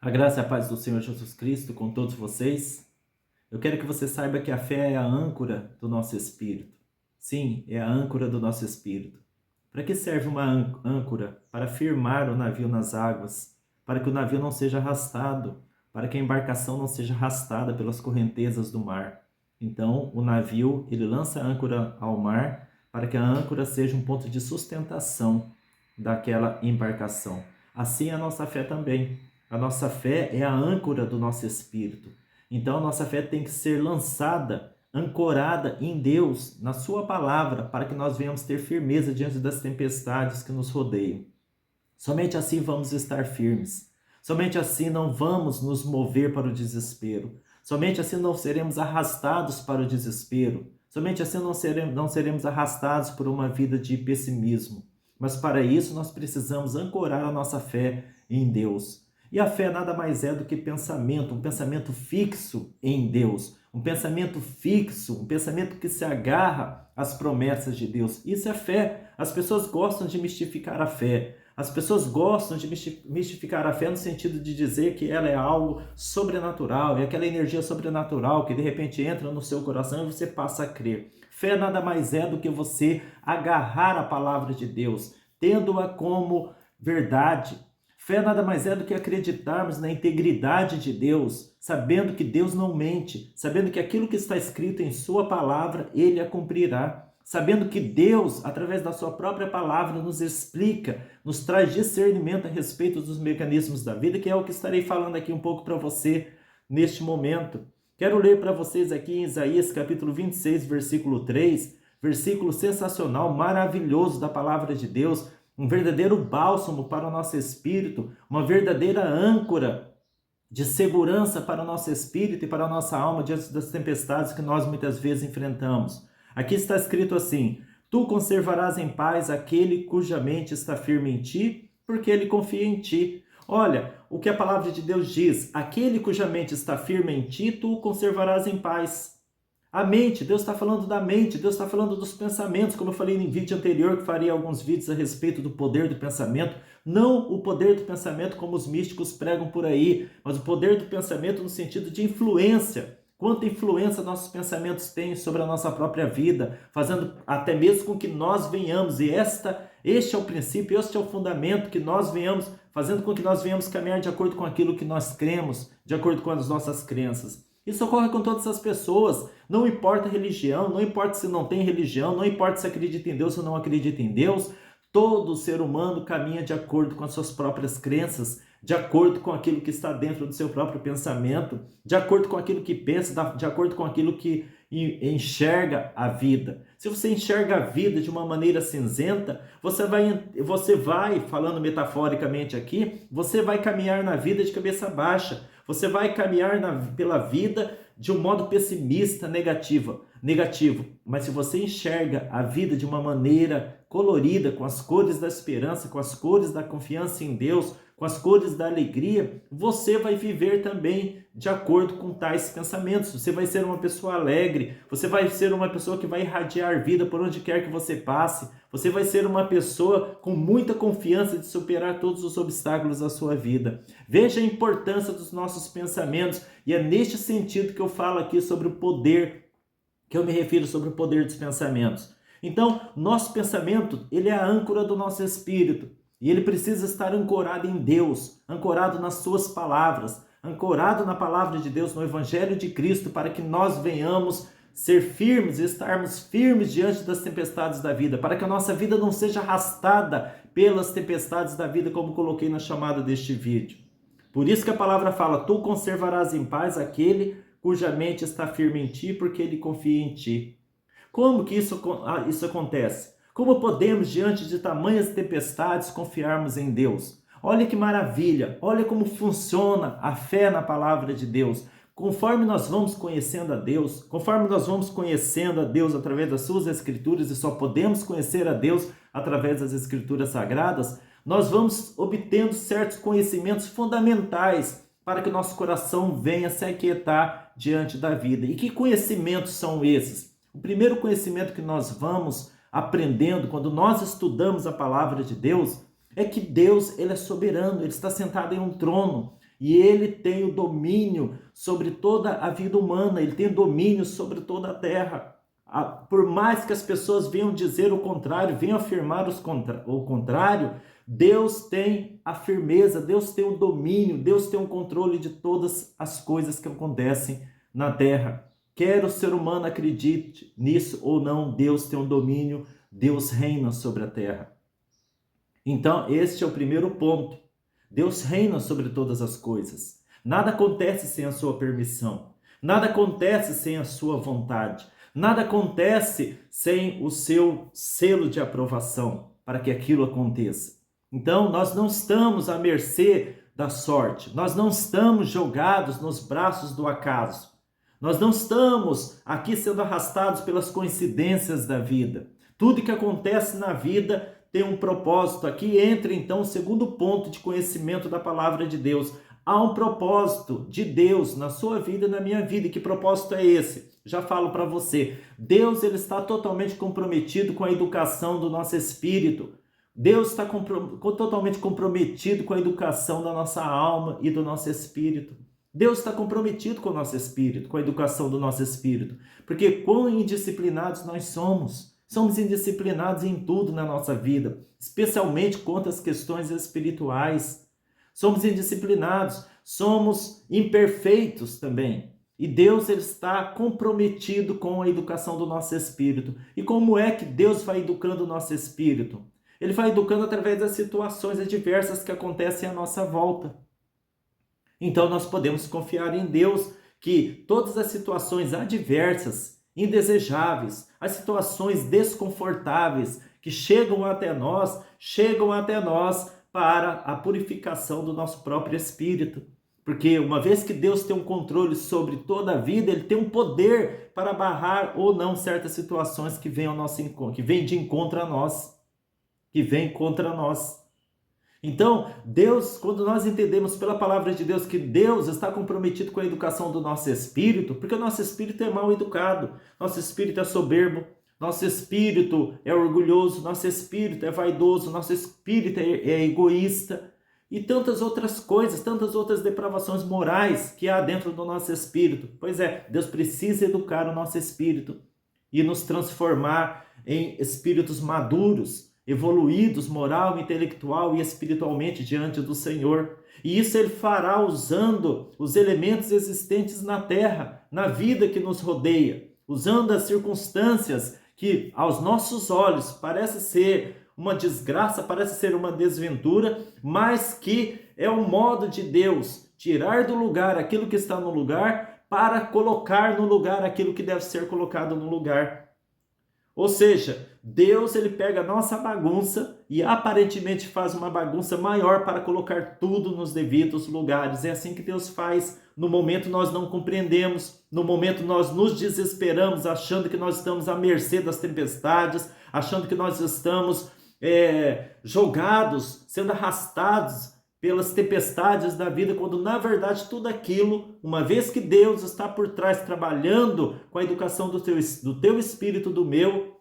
A graça e a paz do Senhor Jesus Cristo com todos vocês. Eu quero que você saiba que a fé é a âncora do nosso espírito. Sim, é a âncora do nosso espírito. Para que serve uma âncora? Para firmar o navio nas águas, para que o navio não seja arrastado, para que a embarcação não seja arrastada pelas correntezas do mar. Então, o navio, ele lança a âncora ao mar para que a âncora seja um ponto de sustentação daquela embarcação. Assim é a nossa fé também. A nossa fé é a âncora do nosso espírito. Então, a nossa fé tem que ser lançada, ancorada em Deus, na sua palavra, para que nós venhamos ter firmeza diante das tempestades que nos rodeiam. Somente assim vamos estar firmes. Somente assim não vamos nos mover para o desespero. Somente assim não seremos arrastados para o desespero. Somente assim não seremos arrastados por uma vida de pessimismo. Mas para isso nós precisamos ancorar a nossa fé em Deus. E a fé nada mais é do que pensamento, um pensamento fixo em Deus, um pensamento fixo, um pensamento que se agarra às promessas de Deus. Isso é fé. As pessoas gostam de mistificar a fé. As pessoas gostam de mistificar a fé no sentido de dizer que ela é algo sobrenatural, é aquela energia sobrenatural que de repente entra no seu coração e você passa a crer. Fé nada mais é do que você agarrar a palavra de Deus, tendo-a como verdade. Fé nada mais é do que acreditarmos na integridade de Deus, sabendo que Deus não mente, sabendo que aquilo que está escrito em sua palavra, Ele a cumprirá. Sabendo que Deus, através da sua própria palavra, nos explica, nos traz discernimento a respeito dos mecanismos da vida, que é o que estarei falando aqui um pouco para você neste momento. Quero ler para vocês aqui em Isaías capítulo 26, versículo 3, versículo sensacional, maravilhoso da palavra de Deus, um verdadeiro bálsamo para o nosso espírito, uma verdadeira âncora de segurança para o nosso espírito e para a nossa alma diante das tempestades que nós muitas vezes enfrentamos. Aqui está escrito assim: tu conservarás em paz aquele cuja mente está firme em ti, porque ele confia em ti. Olha, o que a palavra de Deus diz: aquele cuja mente está firme em ti, tu o conservarás em paz. A mente, Deus está falando da mente, Deus está falando dos pensamentos, como eu falei em vídeo anterior, que faria alguns vídeos a respeito do poder do pensamento, não o poder do pensamento como os místicos pregam por aí, mas o poder do pensamento no sentido de influência. Quanta influência nossos pensamentos têm sobre a nossa própria vida, fazendo até mesmo com que nós venhamos, e este é o princípio, este é o fundamento, que nós venhamos, fazendo com que nós venhamos caminhar de acordo com aquilo que nós cremos, de acordo com as nossas crenças. Isso ocorre com todas as pessoas, não importa a religião, não importa se não tem religião, não importa se acredita em Deus ou não acredita em Deus, todo ser humano caminha de acordo com as suas próprias crenças, de acordo com aquilo que está dentro do seu próprio pensamento, de acordo com aquilo que pensa, de acordo com aquilo que enxerga a vida. Se você enxerga a vida de uma maneira cinzenta, você vai, falando metaforicamente aqui, você vai caminhar na vida de cabeça baixa, você vai caminhar pela vida de um modo pessimista, negativo. Mas se você enxerga a vida de uma maneira colorida, com as cores da esperança, com as cores da confiança em Deus, com as cores da alegria, você vai viver também de acordo com tais pensamentos. Você vai ser uma pessoa alegre, você vai ser uma pessoa que vai irradiar vida por onde quer que você passe, você vai ser uma pessoa com muita confiança de superar todos os obstáculos da sua vida. Veja a importância dos nossos pensamentos, e é neste sentido que eu falo aqui sobre o poder, que eu me refiro sobre o poder dos pensamentos. Então, nosso pensamento, ele é a âncora do nosso espírito. E ele precisa estar ancorado em Deus, ancorado nas suas palavras, ancorado na palavra de Deus, no Evangelho de Cristo, para que nós venhamos ser firmes, estarmos firmes diante das tempestades da vida, para que a nossa vida não seja arrastada pelas tempestades da vida, como coloquei na chamada deste vídeo. Por isso que a palavra fala: tu conservarás em paz aquele cuja mente está firme em ti, porque ele confia em ti. Como que isso acontece? Como podemos, diante de tamanhas tempestades, confiarmos em Deus? Olha que maravilha, olha como funciona a fé na palavra de Deus. Conforme nós vamos conhecendo a Deus, conforme nós vamos conhecendo a Deus através das suas escrituras, e só podemos conhecer a Deus através das escrituras sagradas, nós vamos obtendo certos conhecimentos fundamentais para que o nosso coração venha se aquietar diante da vida. E que conhecimentos são esses? O primeiro conhecimento que nós vamos aprendendo quando nós estudamos a palavra de Deus é que Deus, ele é soberano, ele está sentado em um trono. E ele tem o domínio sobre toda a vida humana, ele tem domínio sobre toda a terra. Por mais que as pessoas venham dizer o contrário, venham afirmar o contrário, Deus tem a firmeza, Deus tem o domínio, Deus tem o controle de todas as coisas que acontecem na terra. Quer o ser humano acredite nisso ou não, Deus tem o domínio, Deus reina sobre a terra. Então, este é o primeiro ponto. Deus reina sobre todas as coisas. Nada acontece sem a sua permissão. Nada acontece sem a sua vontade. Nada acontece sem o seu selo de aprovação para que aquilo aconteça. Então, nós não estamos à mercê da sorte. Nós não estamos jogados nos braços do acaso. Nós não estamos aqui sendo arrastados pelas coincidências da vida. Tudo que acontece na vida tem um propósito. Aqui entra então o segundo ponto de conhecimento da palavra de Deus. Há um propósito de Deus na sua vida e na minha vida. E que propósito é esse? Já falo para você. Deus ele está totalmente comprometido com a educação do nosso espírito. Deus está totalmente comprometido com a educação da nossa alma e do nosso espírito. Deus está comprometido com o nosso espírito, com a educação do nosso espírito. Porque quão indisciplinados nós somos. Somos indisciplinados em tudo na nossa vida, especialmente quanto às questões espirituais. Somos indisciplinados, somos imperfeitos também. E Deus ele está comprometido com a educação do nosso espírito. E como é que Deus vai educando o nosso espírito? Ele vai educando através das situações adversas que acontecem à nossa volta. Então nós podemos confiar em Deus que todas as situações adversas, indesejáveis, as situações desconfortáveis que chegam até nós para a purificação do nosso próprio espírito. Porque uma vez que Deus tem um controle sobre toda a vida, ele tem um poder para barrar ou não certas situações que vêm ao nosso encontro, que vêm de encontro a nós, que vêm contra nós. Então, Deus, quando nós entendemos pela palavra de Deus que Deus está comprometido com a educação do nosso espírito, porque o nosso espírito é mal educado, nosso espírito é soberbo, nosso espírito é orgulhoso, nosso espírito é vaidoso, nosso espírito é egoísta e tantas outras coisas, tantas outras depravações morais que há dentro do nosso espírito. Pois é, Deus precisa educar o nosso espírito e nos transformar em espíritos maduros, evoluídos moral, intelectual e espiritualmente diante do Senhor. E isso ele fará usando os elementos existentes na terra, na vida que nos rodeia, usando as circunstâncias que aos nossos olhos parece ser uma desgraça, parece ser uma desventura, mas que é o modo de Deus tirar do lugar aquilo que está no lugar para colocar no lugar aquilo que deve ser colocado no lugar. Ou seja, Deus ele pega a nossa bagunça e aparentemente faz uma bagunça maior para colocar tudo nos devidos lugares. É assim que Deus faz. No momento nós não compreendemos, no momento nós nos desesperamos, achando que nós estamos à mercê das tempestades, achando que nós estamos jogados, sendo arrastados pelas tempestades da vida, quando na verdade tudo aquilo, uma vez que Deus está por trás trabalhando com a educação do teu espírito, do meu,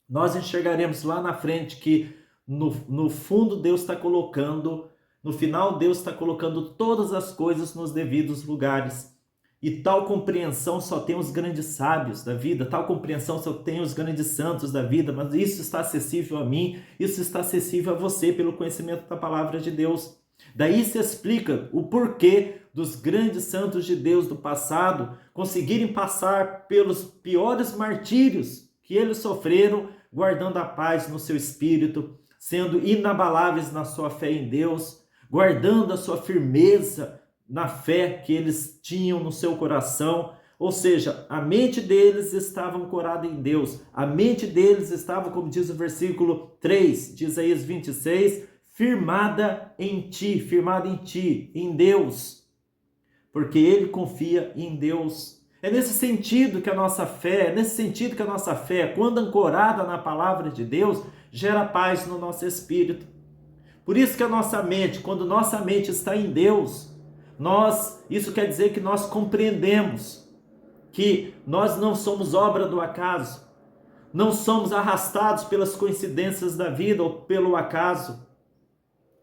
nós enxergaremos lá na frente que no fundo Deus está colocando, no final Deus está colocando todas as coisas nos devidos lugares. E tal compreensão só tem os grandes sábios da vida, tal compreensão só tem os grandes santos da vida, mas isso está acessível a mim, isso está acessível a você pelo conhecimento da palavra de Deus. Daí se explica o porquê dos grandes santos de Deus do passado conseguirem passar pelos piores martírios que eles sofreram, guardando a paz no seu espírito, sendo inabaláveis na sua fé em Deus, guardando a sua firmeza na fé que eles tinham no seu coração. Ou seja, a mente deles estava ancorada em Deus, a mente deles estava, como diz o versículo 3 de Isaías 26, firmada em ti, em Deus, porque ele confia em Deus. É nesse sentido que a nossa fé, quando ancorada na palavra de Deus, gera paz no nosso espírito. Por isso que a nossa mente, quando nossa mente está em Deus, isso quer dizer que nós compreendemos que nós não somos obra do acaso, não somos arrastados pelas coincidências da vida ou pelo acaso.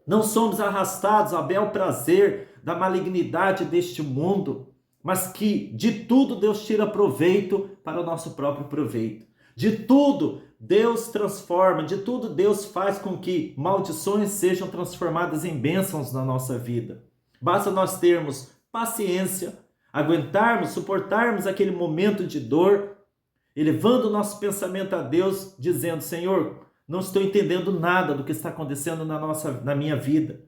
Não somos arrastados a bel prazer da malignidade deste mundo, mas que de tudo Deus tira proveito para o nosso próprio proveito. De tudo Deus transforma, de tudo Deus faz com que maldições sejam transformadas em bênçãos na nossa vida. Basta nós termos paciência, aguentarmos, suportarmos aquele momento de dor, elevando o nosso pensamento a Deus, dizendo: Senhor, não estou entendendo nada do que está acontecendo na minha vida.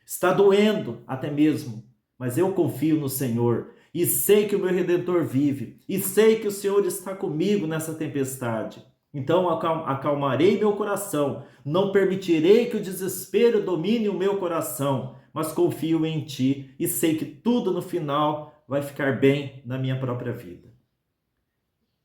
Está doendo até mesmo, mas eu confio no Senhor e sei que o meu Redentor vive e sei que o Senhor está comigo nessa tempestade. Então acalmarei meu coração, não permitirei que o desespero domine o meu coração, mas confio em Ti e sei que tudo no final vai ficar bem na minha própria vida.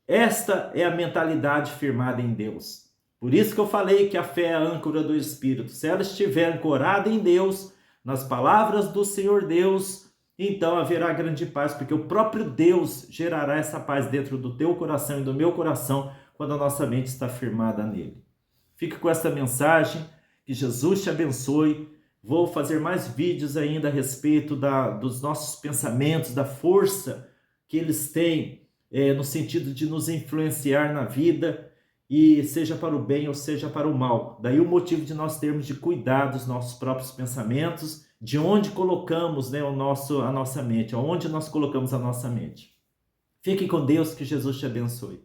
Esta é a mentalidade firmada em Deus. Por isso que eu falei que a fé é a âncora do Espírito. Se ela estiver ancorada em Deus, nas palavras do Senhor Deus, então haverá grande paz, porque o próprio Deus gerará essa paz dentro do teu coração e do meu coração, quando a nossa mente está firmada nele. Fique com esta mensagem, que Jesus te abençoe. Vou fazer mais vídeos ainda a respeito dos nossos pensamentos, da força que eles têm no sentido de nos influenciar na vida, e seja para o bem ou seja para o mal. Daí o motivo de nós termos de cuidar dos nossos próprios pensamentos, de onde colocamos a nossa mente, aonde nós colocamos a nossa mente. Fique com Deus, que Jesus te abençoe.